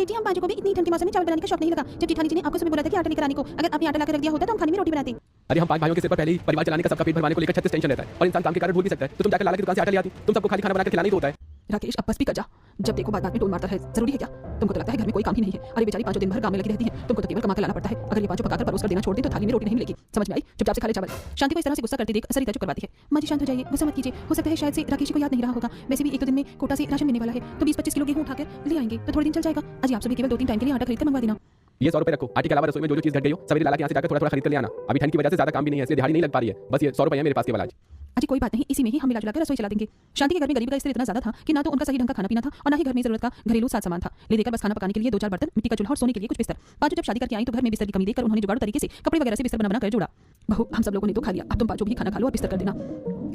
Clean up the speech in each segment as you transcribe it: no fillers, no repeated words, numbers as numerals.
जी हम पांचों को भी इतनी ठंड के मौसम में चावल बनाने का शौक नहीं लगा। जब जेठानी जी ने आपको सुबह बोला था कि आटा लेकर आने को, अगर आपने आटा लाकर रख दिया होता तो हम खाने में रोटी बनाते। अरे हम 5 भाइयों के सिर पर पहले ही परिवार चलाने का सबका पेट भरवाने को लेकर 36 टेंशन रहता है और इंसान काम के कारण भूल भी सकता है। तो तुम जाकर लाला की दुकान से आटा ले आती, तुम सबको खाली खाना बनाकर खिलाना ही तो होता है। राकेश अब बस भी कर जा, जब देखो बात बात में टोन मारता है। जरूरी है क्या? तुमको तो लगता है घर में कोई काम ही नहीं है। अरे बेचारी पांचों दिन भर काम में लगी रहती है, तुमको तो केवल कमा कर लाना पड़ता है। अगर ये पांचों पकाकर परोस कर देना छोड़ दे तो थाली में रोटी नहीं मिलेगी। समझ में आई? चुपचाप से खा ले चावल। शांति को इस तरह से गुस्सा करते देख सरिता चुप करवाती है। माँ जी शांत हो जाइए, गुस्सा मत कीजिए। हो सकता है शायद से राकेश जी को याद नहीं रहा होगा। वैसे भी एक दो दिन में कोटा से राशन मिलने वाला है, तो 20-25 किलो गेहूं उठाकर ले आएंगे तो थोड़े दिन चल जाएगा। अजी आप सभी केवल 2-3 टाइम के लिए आटा खरीद कर मंगवा देना। ये 100 रुपए रखो, आटे के अलावा रसोई में जो चीज घट गई हो सवेरे लाला के यहाँ से जाकर थोड़ा थोड़ा खरीद कर ले आना। अभी ठंड की वजह से ज्यादा काम भी नहीं है, इसलिए दिहाड़ी नहीं लग पा रही है। बस ये 100 रुपए है मेरे पास केवल आज। अजी कोई बात नहीं, इसी में ही हम मिला जुला कर रसोई चला देंगे। शांति के घर में गरीबी का स्तर इतना ज्यादा था कि ना तो उनका सही ढंग का खाना पीना था और ना ही घर में जरूरत का घरेलू साथ सामान था। ले देकर बस खाना पकाने के लिए 2-4 बर्तन, मिट्टी का चूल्हा और सोने के लिए कुछ बिस्तर। पांचों जब शादी करके आई तो घर में बिस्तर की कमी देखकर उन्होंने जुगाड़ू तरीके से कपड़े वगैरह से बिस्तर बना कर जोड़ा। बहू हम सब लोगों ने तो खा लिया, अब तुम पांचों भी खाना खा लो और बिस्तर कर देना।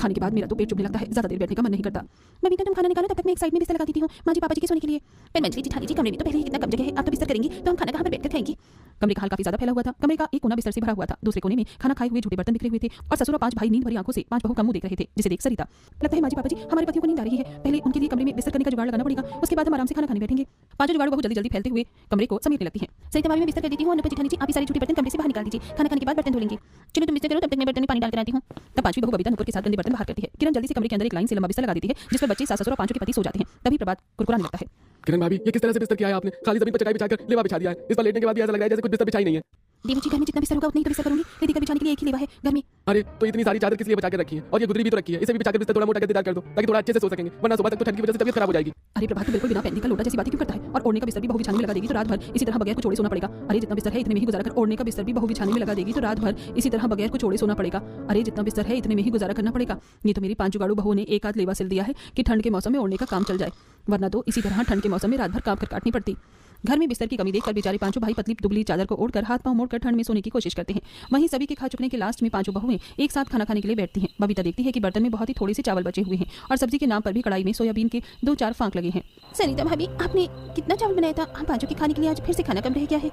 खाने के बाद मेरा तो पेट चुभने लगता है, ज्यादा देर बैठने का मन नहीं करता। मम्मी तुम खाना निकालो, तब तक मैं एक साइड में बिस्तर लगा देती हूँ माँ जी पापा जी के सोने के लिए। पर मंजली जेठानी जी कमरे में तो पहले ही कितना कम जगह है, आप तो बिस्तर करेंगी तो हम खाना कहाँ पर बैठकर खाएंगे? कमरे का हाल काफी ज्यादा फैला हुआ था। कमरे का एक कोना बिस्तर से भरा हुआ था, दूसरे कोने में खाना खाए हुए झूठे बर्तन बिखरे हुए थे और ससुर और 5 भाई नींद भरी आंखों से 5 बहू का मुंह देख रहे थे, जिसे देख सरिता लगता है माँ जी पापा जी हमारे पतियों को नींद आ रही है, पहले उनके लिए कमरे में बिस्तर करने का जुगाड़ लगाना पड़ेगा, उसके बाद हम आराम से खाना खाने बैठेंगे। पांचों जुगाड़ बहू जल्दी जल्दी फैलते हुए कमरे को समेटने लगती है। सरिता भाभी मैं बिस्तर कर देती हूँ, अनुपम जेठानी जी आप सारी झूठे बर्तन कमरे से बाहर निकाल दीजिए, खाना खाने के बाद बर्तन धो लेंगे। चलो तुम बिस्तर करो, तब तक मैं बर्तन में पानी डालकर आती हूँ। तब पांचवी बहू बबीता नुपुर के साथ गंदे बर्तन बाहर करती है। किरण जल्दी से कमरे के अंदर एक लाइन से लंबा बिस्तर लगा देती है, जिस पर बच्चे सास ससुर और पांचों के पति सो जाते हैं। तभी प्रभात कुरकुराने लगता है। किरण भाभी ये किस तरह से बिस्तर किया है आपने? खाली जमीन पर चटाई बिछाकर लेवा बिछा दिया है। इस पर लेटने के बाद भी ऐसा लग रहा है जैसे कुछ बिस्तर बिछाई नहीं है। देवजी घर में जितना बिस्तर होगा उतना ही तो बिस्तर करूंगी, लेडी का बिछाने के लिए एक ही लेवा है घर में। अरे तो इतनी सारी चादर किस लिए बचा के रखी है? और ये गुदरी भी तो रखी है, इसे भी बिछाकर बिस्तर थोड़ा मोटा गद्देदार कर दो ताकि थोड़ा अच्छे से सो सकेंगे, वरना सुबह तक तो ठंड की वजह से तबीयत खराब हो जाएगी। अरे प्रभात तो बिल्कुल बिना पहनने का लोटा जैसी बातें क्यों करता है? और ओढ़ने का बिस्तर भी बहू बिछाने में लगा देगी तो रात भर इसी तरह बगैर कुछ ओढ़े सोना पड़ेगा। अरे जितना बिस्तर है इतने में ही गुजारा कर, ओढ़ने का बिस्तर भी बहू बिछाने में लगा देगी तो रात भर इसी तरह बगैर कुछ ओढ़े सोना पड़ेगा। अरे जितना बिस्तर है इतने में ही गुजारा करना पड़ेगा। ये तो मेरी 5 जुगाड़ू बहू ने एक आध लेवा सिल दिया है कि ठंड के मौसम में ओढ़ने का काम चल जाए, वरना तो इसी तरह ठंड के मौसम में रात भर काम कर काटनी पड़ती। घर में बिस्तर की कमी देखकर बेचारे पांचों भाई पतली दुबली चादर को ओढ़कर हाथ पांव मोड़कर ठंड में सोने की कोशिश करते हैं। वहीं सभी के खा चुकने के लास्ट में पांचों बहुएं एक साथ खाना खाने के लिए बैठती हैं। बबीता देखती है कि बर्तन में बहुत ही थोड़े से चावल बचे हुए हैं और सब्जी के नाम पर भी कढ़ाई में सोयाबीन के 2-4 फांक लगे हैं। सरिता भाभी आपने कितना चावल बनाया था? हम पांचों के खाने के लिए आज फिर से खाना कम रह गया है।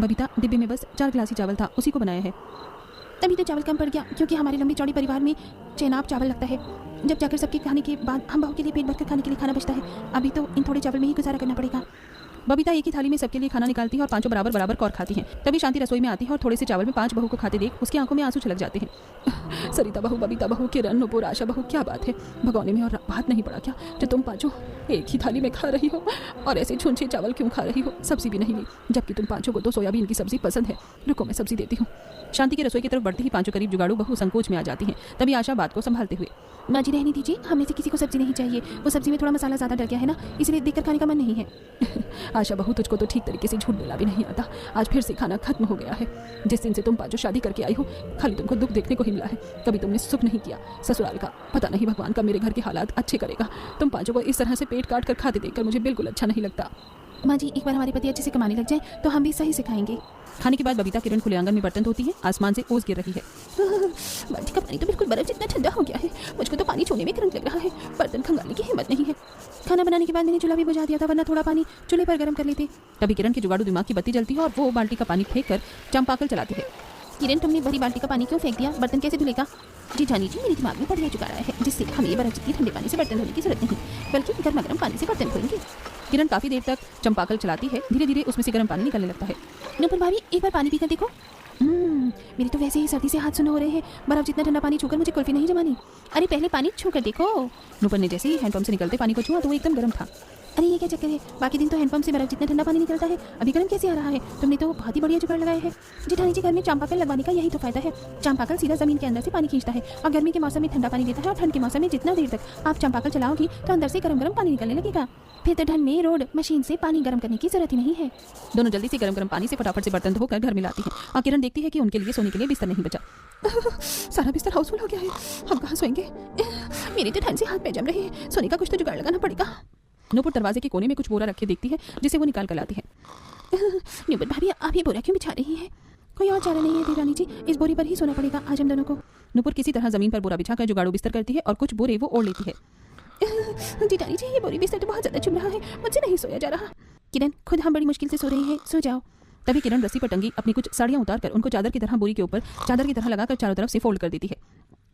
बबीता डिब्बे में बस 4 गिलास ही चावल था, उसी को बनाया है। तभी तो चावल कम पड़ गया, क्योंकि हमारे लंबे चौड़े परिवार में चेनाब चावल लगता है। जब जाकर सबके खाने के बाद हम बहू के लिए पेट भरकर खाने के लिए खाना बचता है। अभी तो इन थोड़े चावल में ही गुजारा करना पड़ेगा। बबीता एक ही थाली में सबके लिए खाना निकालती है और पांचों बराबर बराबर कौर खाती हैं। तभी शांति रसोई में आती है और थोड़े से चावल में 5 बहू को खाते देख उसकी आंखों में आंसू छलक जाते हैं। सरिता बहू, बबीता बहू, किरण, नुपुर, आशा बहू, क्या बात है? भगोने में और बात नहीं पड़ा क्या जो तुम पांचों एक ही थाली में खा रही हो? और ऐसे छुंछे चावल क्यों खा रही हो? सब्जी भी नहीं ली, जबकि तुम पांचों को तो सोयाबीन की सब्जी पसंद है। रुको मैं सब्जी देती हूँ। शांति की रसोई की तरफ बढ़ते ही पांचों करीब जुगाड़ू बहू संकोच में आ जाती हैं। तभी आशा बात को संभालते हुए, माँ जी रहने दीजिए, हमें से किसी को सब्जी नहीं चाहिए। वो सब्जी में थोड़ा मसाला ज्यादा डल गया है ना, इसलिए देखकर खाने का मन नहीं है। आशा बहू तुझको तो ठीक तरीके से झूठ बोला भी नहीं आता। आज फिर से खाना खत्म हो गया है। जिस दिन से तुम पांचों शादी करके आई हो खाली तुमको दुख देखने को ही मिला है, कभी तुमने सुख नहीं किया ससुराल का। पता नहीं भगवान का मेरे घर के हालात अच्छे करेगा। तुम पांचों को इस तरह से पेट काट कर खाते देखकर मुझे बिल्कुल अच्छा नहीं लगता। माँ जी एक बार हमारे पति अच्छे से कमाने लग जाए तो हम भी सही से खाएंगे। खाने के बाद बबीता किरण खुले आंगन में बर्तन धोती है। आसमान से ओस गिर रही है। बाल्टी का पानी तो बिल्कुल बर्फ जितना ठंडा हो गया है, मुझको तो पानी छूने में करंट लग रहा है। बर्तन खंगालने की हिम्मत नहीं है। खाना बनाने के बाद मैंने चूल्हा भी बुझा दिया था, वरना थोड़ा पानी चूल्हे पर गर्म कर लेते। तभी किरण के जुगाड़ू दिमाग की बत्ती जलती है और वो बाल्टी का पानी फेंक कर चंपाकल चलाती है। किरण तुमने भरी बाल्टी का पानी क्यों फेंक दिया? बर्तन कैसे धुलेगा? जी जानी जी मेरे दिमाग में बढ़िया जुगाड़ आया है, जिससे हमें ये बर्फ जितनी ठंडे पानी से बर्तन धोने की जरूरत नहीं, बल्कि गर्मा गर्म पानी से बर्तन धोएंगे। किरण काफी देर तक चंपाकल चलाती है। धीरे धीरे उसमें से गर्म पानी निकलने लगता है। नुपुर भाभी एक बार पानी पीकर देखो। मेरी तो वैसे ही सर्दी से हाथ सुन हो रहे हैं। बर्फ जितना ठंडा पानी छूकर मुझे कुल्फी नहीं जमानी। अरे पहले पानी छू कर देखो। नुपुर ने जैसे ही हैंडपंप से निकलते पानी को छुआ तो वो एकदम गर्म था। अरे ये क्या चक्कर है? बाकी दिन तो हैंडपंप से बर्फ जितना ठंडा पानी निकलता है, अभी गर्म कैसे आ रहा है? तुमने तो बहुत ही बढ़िया जुगाड़ लगाया है। जेठानी जी घर में चांपाकल लगवाने का यही तो फायदा है। चांपाकल सीधा जमीन के अंदर से पानी खींचता है और गर्मी के मौसम में ठंडा पानी देता है, और ठंड के मौसम में जितना देर तक आप चांपाकल चलाओगी तो अंदर से गर्म गर्म पानी निकलने लगेगा। फिर तो ठंड में रोड मशीन से पानी गर्म करने की जरूरत ही नहीं है। दोनों जल्दी से गर्म गर्म पानी से फटाफट से बर्तन धोकर घर में लाती हैं और किरण देखती है कि उनके लिए सोने के लिए बिस्तर नहीं बचा। सारा बिस्तर हाउसफुल हो गया है, हम कहाँ सोएंगे? मेरी तो ठंड से हाथ पैर जम रहे हैं, सोने का कुछ तो जुगाड़ लगाना पड़ेगा। नुपुर दरवाजे के कोने में कुछ बोरा रखे देखती है, जिसे वो निकाल कर लाती है। नुपुर भाभी आप ये बोरा क्यों बिछा रही है? कोई और चारा नहीं है देवरानी जी, इस बोरी पर ही सोना पड़ेगा आज हम दोनों को। नुपुर किसी तरह जमीन पर बोरा बिछाकर जुगाड़ू बिस्तर करती है और कुछ बोरे वो ओढ़ लेती है। जेठानी जी ये बोरी बिस्तर तो बहुत ज्यादा चुभ रहा है, मुझसे नहीं सोया जा रहा। किरण खुद हम बड़ी मुश्किल से सो रहे हैं, सो जाओ। तभी किरण रस्सी पर टंगी अपनी कुछ साड़ियां उतारकर उनको चादर की तरह बोरी के ऊपर चादर की तरह लगाकर चारों तरफ से फोल्ड कर देती है।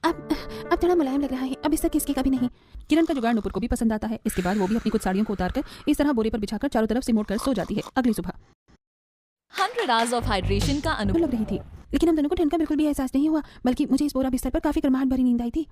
अब थोड़ा मुलायम लग रहा है, अब इससे किसकी कभी नहीं। किरण का जुगाड़ नुपुर को भी पसंद आता है। इसके बाद वो भी अपनी कुछ साड़ियों को उतारकर इस तरह बोरे पर बिछाकर चारों तरफ से मोड़कर सो जाती है। अगली सुबह 100 hours of hydration का अनुभव लग रही थी, लेकिन हम दोनों को ठंड का बिल्कुल भी एहसास नहीं हुआ, बल्कि मुझे इस बोरा बिस्तर पर काफी गर्माहट भरी नींद आई थी,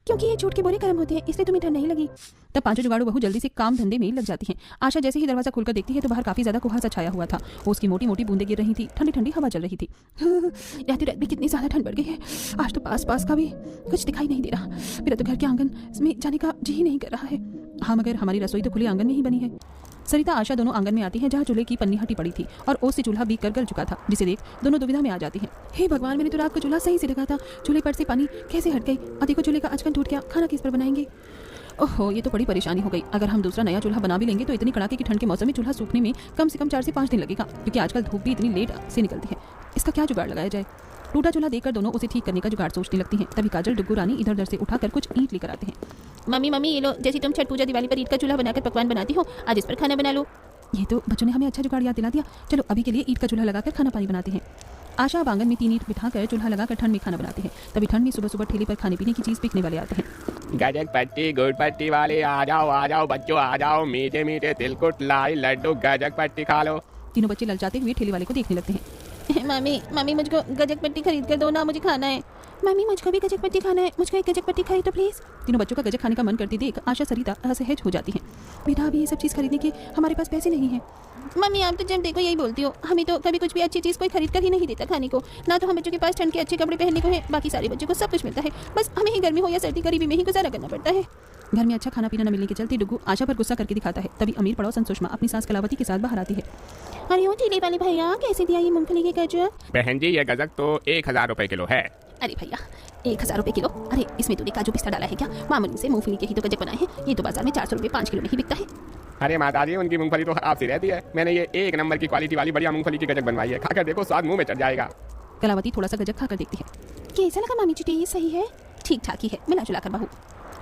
क्योंकि ये जूट के बोरे गर्म होते हैं, इसलिए तुम्हें ठंड नहीं लगी। तब पांचों जुगाड़ू बहू जल्दी से काम धंधे में लग जाती हैं। आशा जैसे ही दरवाजा खोलकर देखती है तो बाहर काफी ज्यादा कुहासा छाया हुआ था। उसकी मोटी मोटी बूंदें गिर रही थी, ठंडी ठंडी हवा चल रही थी। रात रात में कितनी ज्यादा ठंड बढ़ गई है, आज तो पास पास का भी कुछ दिखाई नहीं दे रहा। मेरा तो घर के आंगन में जाने का जी ही नहीं कर रहा है। हाँ, मगर हमारी रसोई तो खुले आंगन में ही बनी है। सरिता आशा दोनों आंगन में आती हैं जहाँ चूल्हे की पन्नी हटी पड़ी थी और ओस से चूल्हा बीक कर गल चुका था, जिसे देख दोनों दुविधा में आ जाती हैं। हे भगवान, मैंने तो रात को चूल्हा सही से ढका था, चूल्हे पर से पानी कैसे हट गई, और देखो चूल्हे का आजकल टूट गया, खाना किस पर बनाएंगे। ओहो, ये तो बड़ी परेशानी हो गई। अगर हम दूसरा नया चूल्हा बना भी लेंगे तो इतनी कड़ाके की ठंड के मौसम में चूल्हा सूखने में कम से कम 4 से 5 दिन लगेगा, क्योंकि आजकल धूप भी इतनी लेट से निकलती है। इसका क्या जुगाड़ लगाया जाए? टूटा चूल्हा देखकर दोनों उसे ठीक करने का जुगाड़ सोचने लगती हैं। तभी काजल डुग्गू रानी इधर उधर से उठाकर कुछ ईंट लेकर आते हैं। मम्मी ये लो, जैसे तुम छठ पूजा दिवाली पर ईंट का चूल्हा बनाकर पकवान बनाती हो, आज इस पर खाना बना लो। ये तो बच्चों ने हमें अच्छा जुगाड़ याद दिला दिया। चलो अभी के लिए ईंट का चूल्हा लगाकर खाना पानी बनाते हैं। आशा अब आंगन में 3 ईंट बिठाकर चूल्हा लगाकर ठंड में खाना बनाते हैं। तभी ठंड में सुबह सुबह ठेले पर खाने पीने की चीज बिकने वाले आते हैं। गजक पट्टी गुड़ पट्टी वाले आ जाओ बच्चों आ जाओ, मीठे मीठे तिलकुट लाई लड्डू गजक पट्टी खा लो। तीनों बच्चे ललचाते हुए ठेले वाले को देखने लगते हैं। मम्मी मुझको गजक पट्टी खरीद कर दो ना, मुझे खाना है। मम्मी मुझको भी गजक पट्टी खाना है, मुझको एक गजक पट्टी खरीदो प्लीज। तीनों बच्चों का गजक खाने का मन करती देख आशा सरिता असहज हो जाती हैं। बेटा, अभी ये सब चीज़ खरीदने के हमारे पास पैसे नहीं हैं। मम्मी, आप तो जब देखो यही बोलती हो, हमें तो कभी कुछ भी अच्छी चीज़ कोई खरीद कर ही नहीं देता खाने को। ना तो हम बच्चों के पास ठंड के अच्छे कपड़े पहनने को है, बाकी सारे बच्चों को सब कुछ मिलता है, बस हमें ही गर्मी हो या सर्दी गरीबी में ही गुजारा करना पड़ता है। घर में अच्छा खाना पीना न मिलने के चलते डुग्गू आशा पर गुस्सा करके दिखाता है। तभी अमीर पड़ोसन सुषमा अपनी सास कलावती के साथ बाहर आती है। अरे ओ ठेले वाले भैया, कैसे दिया ये मूंगफली के गजक? बहन जी, ये गजक तो 1000 रुपए किलो है। अरे भैया, 1000 रुपए किलो? अरे इसमें तूने काजू पिस्ता डाला है क्या? मामूली से मूंगफली के ही तो गजक बनाए हैं, ये तो बाजार में 400 रुपए 5 किलो में ही बिकता है। अरे माताजी, उनकी मूंगफली तो खराब सी रहती है। मैंने ये 1 नंबर की क्वालिटी वाली बढ़िया मूंगफली की गजक बनवाई है, खाकर देखो, स्वाद मुंह में चढ़ जाएगा। कलावती थोड़ा सा गजक खाकर देखती है। कैसा लगा मामी जी? टेस्ट सही है, ठीक ठाक ही है, मिला जुला कर बहू।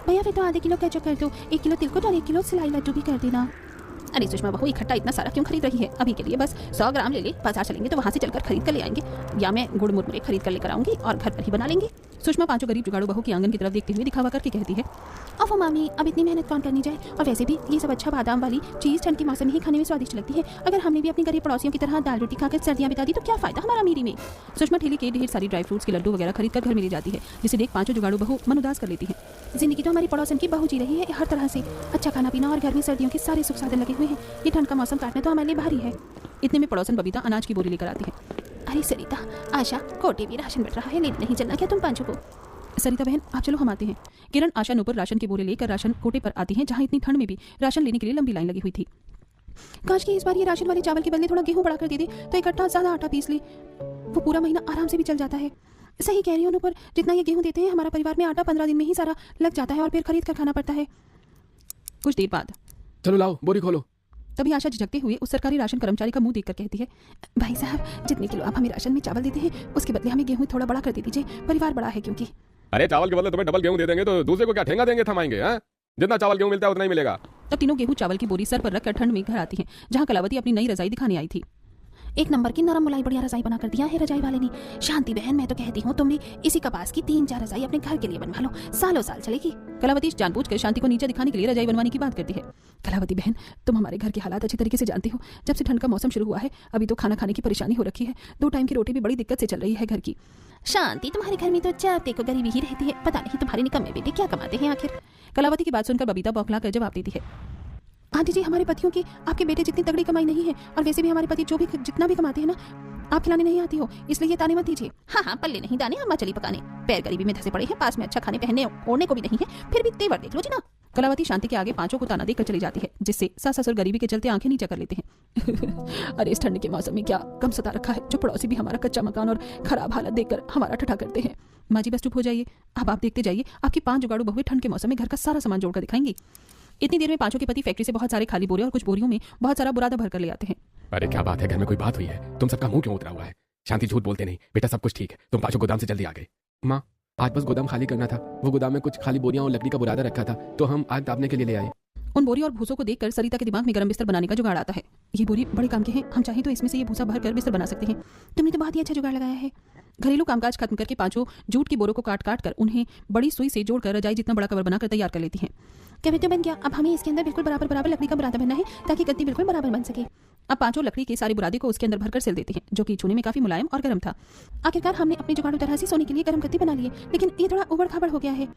भैया फिर तो आधे किलो गजक कर दो, 1 किलो तिलकुट और 1 किलो सिलाई लड्डू भी कर देना। अरे सुषमा बहू, इकट्ठा इतना सारा क्यों खरीद रही है? अभी के लिए बस 100 ग्राम ले ले, बाजार चलेंगे तो वहाँ से चलकर खरीद कर ले आएंगे, या मैं गुड़ मुरमुरे खरीद कर लेकर आऊंगी और घर पर ही बना लेंगे। सुषमा पांचों गरीब जुगाड़ू बहू की आंगन की तरफ देखते हुए दिखावा करके कहती है, ओफो मामी, अब इतनी मेहनत कौन करनी जाए, और वैसे भी ये सब अच्छा बादाम वाली चीज़ ठंड के मौसम में ही खाने में स्वादिष्ट लगती है। अगर हमने भी अपनी गरीब पड़ोसियों की तरह दाल रोटी खाकर सर्दियाँ बिता दी तो क्या फायदा हमारा अमीरी में। सुषमा ठेले के ढेर सारी ड्राई फ्रूट्स के लड्डू वगैरह खरीद कर घर में ले जाती है, जिसे देख पांचों जुगाड़ू बहू मन उदास कर लेती है। जिंदगी तो हमारी पड़ोसन की बहू जी रही है हर तरह से, अच्छा खाना पीना और घर में सर्दियों के सारे सुख साधन लगे हुए हैं। ये ठंड का मौसम काटना तो हमारे लिए भारी है। इतने में पड़ोसन बबीता अनाज की बोरी लेकर आती है। अरे सरिता, आशा, कोटे भी राशन बढ़ रहा है, लेने नहीं चलना क्या तुम पांचों को? सरिता बहन, आप चलो, हम आते हैं। किरण आशा नुपुर राशन के बोरे लेकर राशन कोटे पर आती हैं, जहां इतनी ठंड में भी राशन लेने के लिए लंबी लाइन लगी हुई थी। काश कि इस बार ये राशन वाले चावल के बदले थोड़ा गेहूं बढ़ा कर दे दे तो इकट्ठा ज्यादा आटा पीस ले, वो पूरा महीना आराम से भी चल जाता है। सही कह रही हो नुपुर, जितना ये गेहूं देते हैं हमारा परिवार में आटा 15 दिन में ही सारा लग जाता है और फिर खरीद कर खाना पड़ता है। कुछ देर बाद चलो लाओ बोरी खोलो। तभी आशा झिझकते हुए उस सरकारी राशन कर्मचारी का मुंह देखकर कहती है, भाई साहब, जितने किलो आप हमें राशन में चावल देते हैं उसके बदले हमें गेहूं थोड़ा बड़ा कर दे दीजिए, परिवार बड़ा है क्योंकि। अरे चावल के बदले तुम्हें डबल गेहूं दे देंगे तो दूसरे को क्या ठेंगा देंगे, थमाएंगे? हैं? जितना चावल गेहूं मिलता है उतना ही मिलेगा। तब तीनों गेहूं चावल की बोरी सर पर रखकर ठंड में घर आती हैं, जहां कलावती अपनी नई रजाई दिखाने आई थी। 1 नंबर की नरम मुलाई बढ़िया रजाई बना कर दिया है रजाई वाले ने। शांति बहन, मैं तो कहती हूँ तुम भी इसी कपास की 3-4 रजाई अपने घर के लिए बनवा लो, सालों साल चलेगी। कलावती जानबूझकर शांति को नीचे दिखाने के लिए रजाई बनवाने की बात करती है। कलावती बहन, तुम हमारे घर के हालात अच्छी तरीके से जानती हो। जब से ठंड का मौसम शुरू हुआ है अभी तो खाना खाने की परेशानी हो रखी है, 2 टाइम की रोटी भी बड़ी दिक्कत से चल रही है घर की। शांति, तुम्हारे घर में तो जब देखो गरीबी ही रहती है, पता नहीं तुम्हारे निकम्मे बेटे क्या कमाते हैं आखिर। कलावती की बात सुनकर बबीता बौखला कर जवाब देती है, आंटी जी, हमारे पतियों की आपके बेटे जितनी तगड़ी कमाई नहीं है, और वैसे भी हमारे पति जो भी जितना भी कमाते हैं ना, आप खिलाने नहीं आती हो, इसलिए ये ताने मत दीजिए। हाँ, पल्ले नहीं दाने, अम्मा चली पकाने, पैर गरीबी में धसे पड़े हैं, पास में अच्छा खाने पहनने ओढ़ने को भी नहीं है, फिर भी तेवर देख लो जी ना। कलावती शांति के आगे पांचों को ताना देकर चली जाती है, जिससे सास ससुर गरीबी के चलते आंखें नीचा कर लेते हैं। अरे इस ठंड के मौसम में क्या कम सता रखा है, जो पड़ोसी भी हमारा कच्चा मकान और खराब हालत देखकर हमारा ठट्ठा करते हैं। माँ जी बस चुप हो जाइए, अब आप देखते जाइए, आपकी 5 जुगाड़ू बहुएं ठंड के मौसम में घर का सारा सामान जोड़कर दिखाएंगी। इतनी देर में पांचों के पति फैक्ट्री से बहुत सारे खाली बोरे और कुछ बोरियों में बहुत सारा बुरादा भरकर ले आते हैं। अरे क्या बात है, घर में कोई बात हुई है? तुम सबका मुंह क्यों उतरा हुआ है? शांति, झूठ बोलते नहीं बेटा, सब कुछ ठीक है। तुम पांचों गोदाम से जल्दी आ गए। माँ, आज बस गोदाम खाली करना था, वो गोदाम में कुछ खाली बोरियां और लकड़ी का बुरादा रखा था तो हम आज दाबने के लिए ले आए। उन बोरी और भूसों को देखकर सरिता के दिमाग में गर्म बिस्तर बनाने का जुगाड़ आता है। ये बोरी बड़े काम के हैं, हम चाहें तो इसमें से ये भूसा भरकर बिस्तर बना सकते हैं। तुमने तो बहुत ही अच्छा जुगाड़ लगाया है। घरेलू कामकाज खत्म करके पांचों जूट की बोरों को काट काट कर उन्हें बड़ी सुई से जोड़कर रजाई जितना बड़ा कवर बनाकर तैयार कर लेती हैं। कवर तो बन गया, अब हमें इसके अंदर बिल्कुल बराबर बराबर लकड़ी का बुरादा बनना है ताकि गद्दी बिल्कुल बराबर बन सके। अब पांचों लकड़ी के सारे बुरादे को उसके अंदर भरकर सिल देती हैं, जो कि छूने में काफी मुलायम और गर्म था। आखिरकार हमने अपने जुगाड़ू तरह से सोने के लिए गर्म गद्दी बना लिए, लेकिन ये थोड़ा उबड़ खाबड़ हो गया है।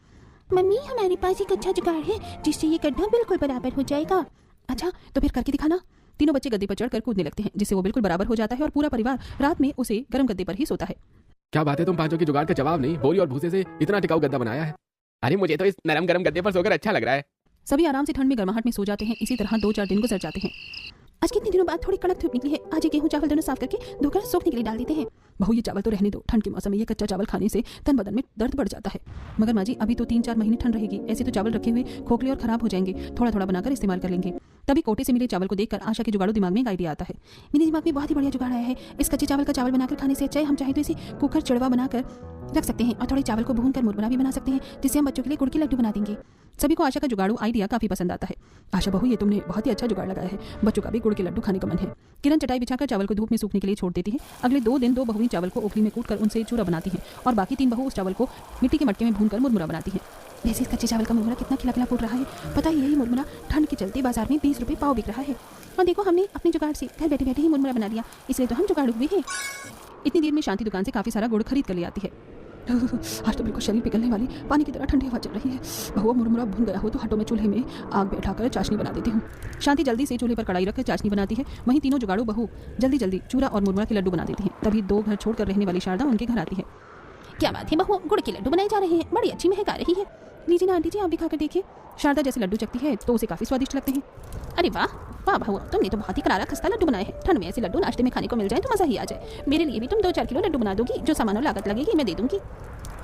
मम्मी, हमारे पास एक अच्छा जुगाड़ है जिससे ये गड्ढा बिल्कुल बराबर हो जाएगा। अच्छा, तो फिर करके दिखाना। तीनों बच्चे गद्दे पर चढ़कर कूदने लगते हैं, जिससे वो बिल्कुल बराबर हो जाता है और पूरा परिवार रात में उसे गर्म गद्दे पर ही सोता है। क्या बात है, तुम पांचों की जुगाड़ का जवाब नहीं, बोरी और भूसे से इतना टिकाऊ गद्दा बनाया है। अरे मुझे तो इस नरम गरम गद्दे पर सोकर अच्छा लग रहा है। सभी आराम से ठंड में गर्माहट में सो जाते हैं। इसी तरह 2-4 दिन गुजर जाते हैं। आज कितने दिनों बाद थोड़ी कड़क धूप निकली है। आज ये गेहूं चावल दोनों साफ करके धोकर सूखने के लिए डाल देते हैं। बहू, ये चावल तो रहने दो, ठंड के मौसम में ये कच्चा चावल खाने से तन बदन में दर्द बढ़ जाता है। मगर माँ जी, अभी तो 3-4 महीने ठंड रहेगी, ऐसे तो चावल रखे हुए खोखले और खराब हो जाएंगे। थोड़ा थोड़ा बनाकर इस्तेमाल कर लेंगे। तभी कोटे से मिले चावल को देखकर आशा के जुगाड़ू दिमाग में एक आइडिया आता है। मेरे दिमाग में बहुत ही बढ़िया जुगाड़ आया है। इस कच्चे चावल का चावल बनाकर खाने से अच्छा है हम चाहे तो इसे कुकर चिड़वा बनाकर रख सकते हैं और थोड़े चावल को भूनकर मुरमुरा भी बना सकते हैं, जिससे हम बच्चों के लिए गुड़ के लड्डू बना देंगे। सभी को आशा का जुगाड़ू आइडिया काफी पसंद आता है। आशा बहू, ये तुमने बहुत ही अच्छा जुगाड़ लगाया है, बच्चों का भी गुड़ के लड्डू खाने का मन है। किरण चटाई बिछाकर चावल को धूप में सूखने के लिए छोड़ देती है। अगले 2 दिन 2 बहुएं चावल को ओखली में कूटकर उनसे चूरा बनाती हैं और बाकी 3 बहू उस चावल को मिट्टी के मटके में भूनकर मुरमुरा बनाती हैं। वैसे इस कच्चे चावल का मुरमुरा कितना खिला खिला फूट रहा है। पता है, यही मुरमुरा ठंड के चलते बाजार में 20 रुपए पाव बिक रहा है। और देखो, हमने अपने जुगाड़ से घर बैठे बैठे ही मुरमुरा बना लिया, इसलिए तो हम जुगाड़ू हुए हैं। इतनी देर में शांति दुकान से काफी सारा गुड़ खरीद कर ले आती है। आज तो बिल्कुल शरीर पिघलने वाली पानी की तरह ठंडी हवा चल रही है। बहुआ मुरमुरा भून गया हो तो हटो, मैं चूल्हे में आग बैठाकर चाशनी बना देती हूँ। शांति जल्दी से चूल्हे पर कढ़ाई रखकर चाशनी बनाती है। वहीं तीनों जुगाड़ू बहू जल्दी जल्दी चूरा और मुरमुरा के लड्डू बना देती हैं। तभी 2 घर छोड़कर रहने वाली शारदा उनके घर आती है। क्या बात है बहू, गुड़ के लड्डू बनाए जा रहे हैं, बड़ी अच्छी महक आ रही है। लीजिए ना आंटी जी, आप भी खाकर देखिए। शारदा जैसे लड्डू चखती है तो उसे काफी स्वादिष्ट लगते हैं। अरे वाह वाह बहू, तुमने तो बहुत ही करारा खस्ता लड्डू बनाए हैं। ठंड में ऐसे लड्डू नाश्ते में खाने को मिल जाए तो मजा ही आ जाए। मेरे लिए भी तुम 2-4 किलो लड्डू बना दोगी, जो सामान और लागत लगेगी मैं दे दूंगी।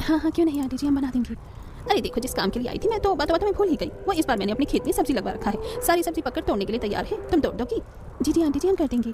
हाँ हाँ, क्यों नहीं आंटी जी, हम बना देंगे। अरे देखो, जिस काम के लिए आई थी मैं तो बातों बातों में भूल ही गई। वो इस बार मैंने अपने खेत में सब्जी लगवा रखा है, सारी सब्जी पकड़ तोड़ने के लिए तैयार है, तुम तोड़ दोगी? जी जी आंटी जी, हम कर देंगे।